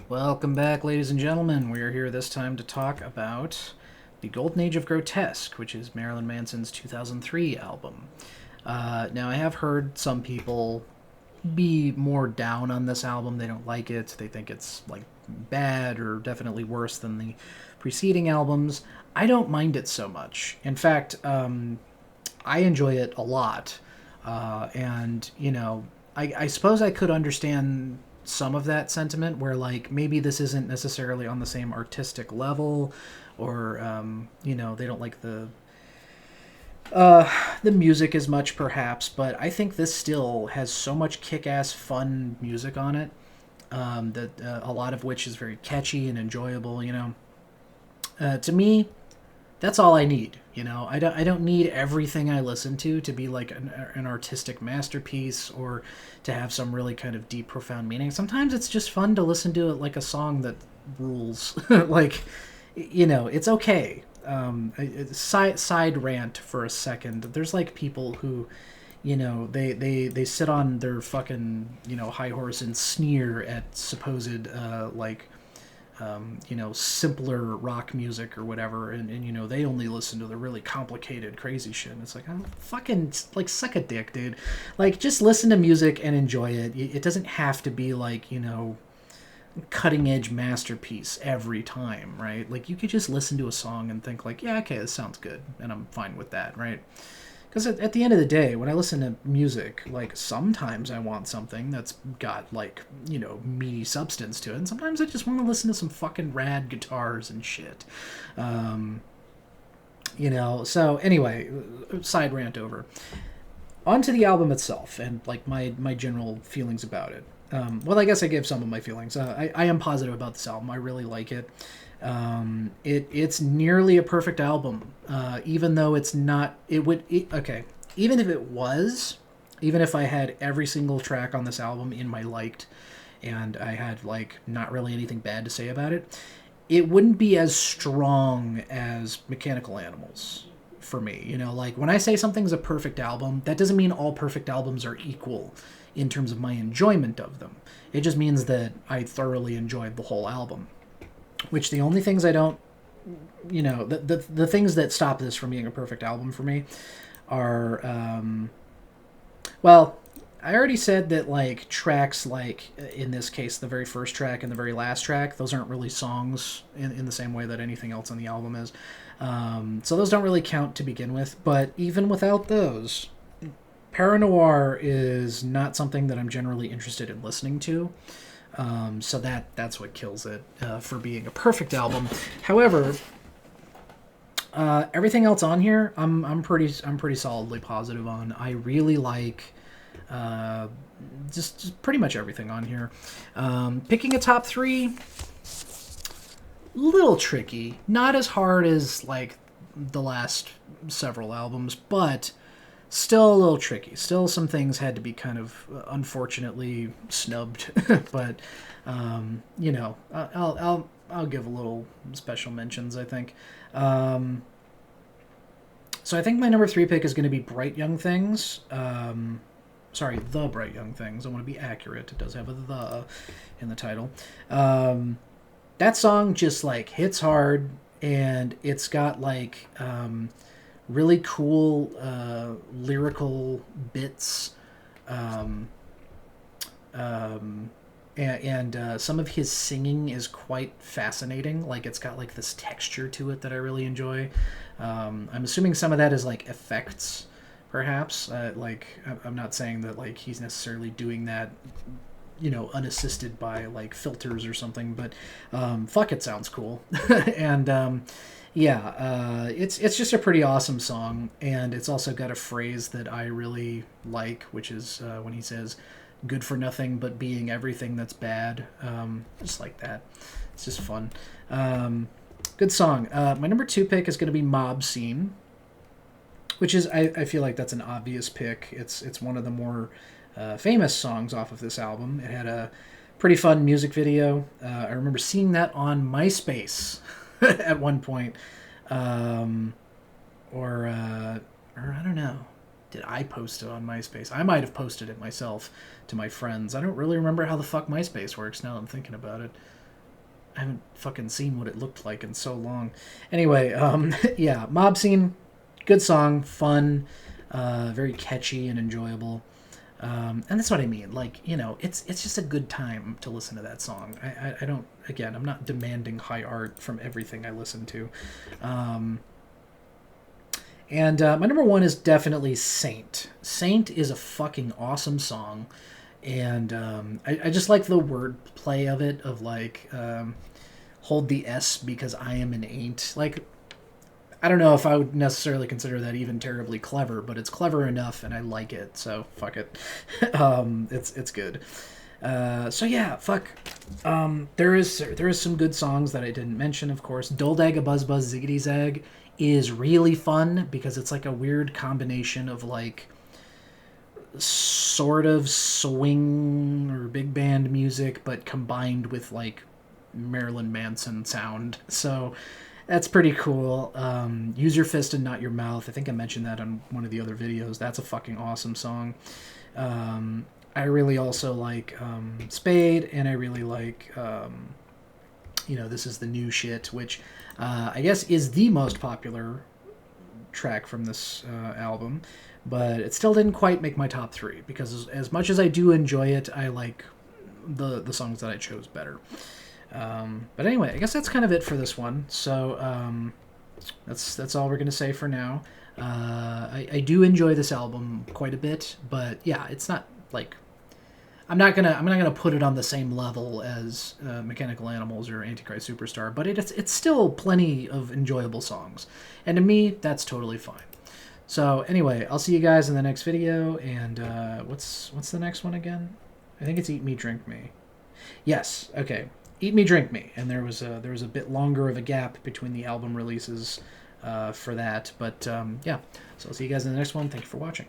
Welcome back, ladies and gentlemen. We are here this time to talk about the Golden Age of Grotesque, which is Marilyn Manson's 2003 album. Now, I have heard some people be more down on this album. They don't like it. They think it's like bad or definitely worse than the preceding albums. I don't mind it so much. In fact, I enjoy it a lot. And, I suppose I could understand some of that sentiment where, like, maybe this isn't necessarily on the same artistic level or, they don't like the music as much, perhaps, but I think this still has so much kick-ass fun music on it, that a lot of which is very catchy and enjoyable. To me, that's all I need. I don't need everything I listen to be like an artistic masterpiece or to have some really kind of deep, profound meaning. Sometimes it's just fun to listen to it like a song that rules. Like, it's okay. Side rant for a second. There's like people who, they sit on their fucking high horse and sneer at supposed simpler rock music or whatever, and they only listen to the really complicated, crazy shit. And it's like, I'm fucking, like, suck a dick, dude. Like, just listen to music and enjoy it. It doesn't have to be, like, cutting edge masterpiece every time, right? Like, you could just listen to a song and think, like, yeah, okay, this sounds good, and I'm fine with that, right? Because at the end of the day, when I listen to music, like, sometimes I want something that's got, like, meaty substance to it, and sometimes I just want to listen to some fucking rad guitars and shit. So anyway, side rant over. On to the album itself, and, like, my general feelings about it. Well, I guess I gave some of my feelings. I am positive about this album. I really like it. It's nearly a perfect album, even though it's not. Okay. Even if it was, even if I had every single track on this album in my liked, and I had, like, not really anything bad to say about it, it wouldn't be as strong as Mechanical Animals for me. Like, when I say something's a perfect album, that doesn't mean all perfect albums are equal in terms of my enjoyment of them. It just means that I thoroughly enjoyed the whole album. Which the only things I don't, the things that stop this from being a perfect album for me are, well, I already said that, like, tracks, like, in this case, the very first track and the very last track, those aren't really songs in the same way that anything else on the album is. So those don't really count to begin with, but even without those, Paranoir is not something that I'm generally interested in listening to. So that's what kills it for being a perfect album. However, everything else on here, I'm pretty solidly positive on. I really like just pretty much everything on here. Picking a top three, little tricky. Not as hard as, like, the last several albums, but still a little tricky. Still, some things had to be kind of unfortunately snubbed, but I'll give a little special mentions, I think. So I think my number 3 pick is going to be Bright Young Things. The Bright Young Things. I want to be accurate. It does have a "the" in the title. That song just, like, hits hard, and it's got, like, really cool lyrical bits, and some of his singing is quite fascinating. Like, it's got, like, this texture to it that I really enjoy. I'm assuming some of that is, like, effects, perhaps. I'm not saying that, like, he's necessarily doing that, unassisted by, like, filters or something, but fuck, it sounds cool. And it's just a pretty awesome song, and it's also got a phrase that I really like, which is when he says, "Good for nothing but being everything that's bad." Just like that. It's just fun. Good song. My number 2 pick is going to be "Mob Scene," which is, I feel like that's an obvious pick. It's one of the more famous songs off of this album. It had a pretty fun music video. I remember seeing that on MySpace at one point. Or I don't know. Did I post it on MySpace? I might have posted it myself to my friends. I don't really remember how the fuck MySpace works now that I'm thinking about it. haven't fucking seen what it looked like in so long. Anyway, yeah, Mob Scene, good song, fun, very catchy and enjoyable. And that's what I mean. Like, you know, it's just a good time to listen to that song. I don't, again, I'm not demanding high art from everything I listen to. And my number one is definitely Saint. Saint is a fucking awesome song. And I just like the word play of it, of like, hold the S because I am an ain't. Like, I don't know if I would necessarily consider that even terribly clever, but it's clever enough, and I like it. So fuck it. It's good. So yeah, fuck. There is some good songs that I didn't mention, of course. Doldag a Buzz Buzz Ziggity Zag is really fun because it's like a weird combination of like sort of swing or big band music, but combined with like Marilyn Manson sound. So that's pretty cool. Use Your Fist and Not Your Mouth. I think I mentioned that on one of the other videos. That's a fucking awesome song. I really also like Spade, and I really like, This Is the New Shit, which I guess is the most popular track from this album. But it still didn't quite make my top three, because as much as I do enjoy it, I like the songs that I chose better. But anyway, I guess that's kind of it for this one. So that's all we're gonna say for now. I do enjoy this album quite a bit, but yeah, it's not like I'm not gonna put it on the same level as Mechanical Animals or Antichrist Superstar, but it's still plenty of enjoyable songs, and to me that's totally fine. So anyway, I'll see you guys in the next video. And what's the next one again? I think it's Eat Me, Drink Me. Yes. Okay. Eat Me, Drink Me. And there was a bit longer of a gap between the album releases for that. But yeah. So I'll see you guys in the next one. Thank you for watching.